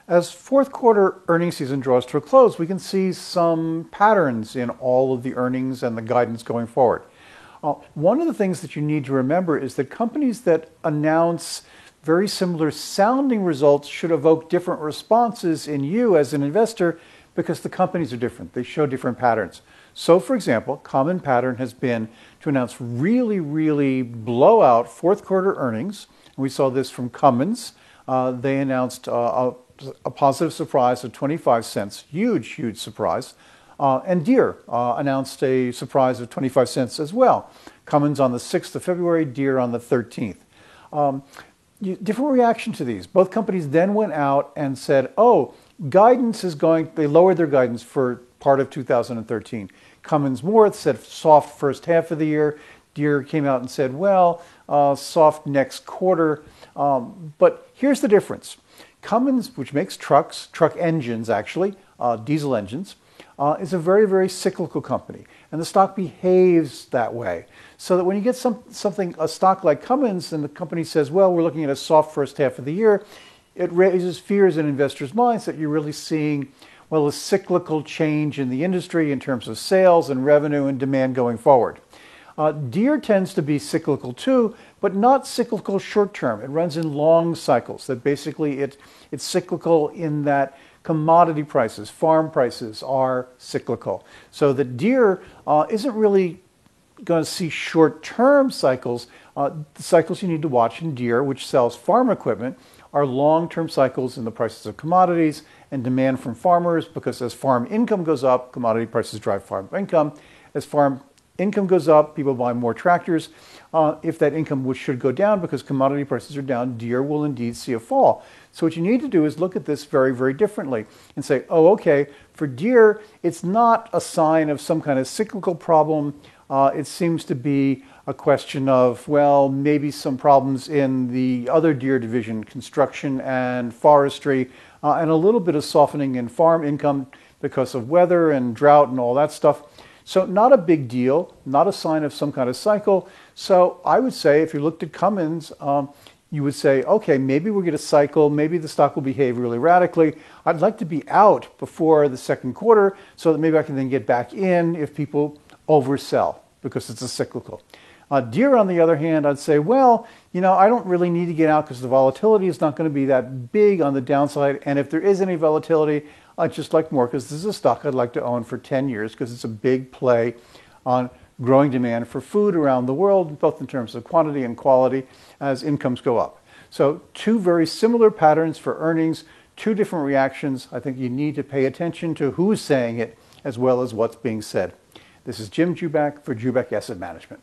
As fourth quarter earnings season draws to a close, we can see some patterns in all of the earnings and the guidance going forward. One of the things that you need to remember is that companies that announce very similar sounding results should evoke different responses in you as an investor because the companies are different. They show different patterns. So, for example, common pattern has been to announce really blowout fourth quarter earnings. We saw this from Cummins. They announced a positive surprise of 25 cents, huge surprise. And Deere announced a surprise of 25 cents as well. Cummins on the 6th of February, Deere on the 13th. Different reaction to these. Both companies then went out and said, oh, guidance is going, they lowered their guidance for part of 2013. Cummins more said soft first half of the year. Deere came out and said, well, soft next quarter. But here's the difference. Cummins, which makes trucks, truck engines actually, diesel engines, is a very cyclical company. And the stock behaves that way. So that when you get a stock like Cummins and the company says, well, we're looking at a soft first half of the year, it raises fears in investors' minds that you're really seeing, well, a cyclical change in the industry in terms of sales and revenue and demand going forward. Deere tends to be cyclical too, but not cyclical short term. It runs in long cycles. That basically it's cyclical in that commodity prices, farm prices are cyclical. So the Deere isn't really going to see short-term cycles. The cycles you need to watch in Deere, which sells farm equipment, are long-term cycles in the prices of commodities and demand from farmers, because as farm income goes up, commodity prices drive farm income. As farm income goes up, people buy more tractors. If that income should go down because commodity prices are down, Deere will indeed see a fall. So what you need to do is look at this very differently and say, oh, okay, for Deere, it's not a sign of some kind of cyclical problem. It seems to be a question of, well, maybe some problems in the other Deere division, construction and forestry, and a little bit of softening in farm income because of weather and drought and all that stuff. So not a big deal, not a sign of some kind of cycle. So I would say if you looked at Cummins, you would say, okay, maybe we'll get a cycle, maybe the stock will behave really radically. I'd like to be out before the second quarter so that maybe I can then get back in if people oversell because it's a cyclical. Deere, on the other hand, I'd say, well, I don't really need to get out because the volatility is not going to be that big on the downside. And if there is any volatility, I'd just like more because this is a stock I'd like to own for 10 years because it's a big play on growing demand for food around the world, both in terms of quantity and quality as incomes go up. So two very similar patterns for earnings, two different reactions. I think you need to pay attention to who's saying it as well as what's being said. This is Jim Juback for Juback Asset Management.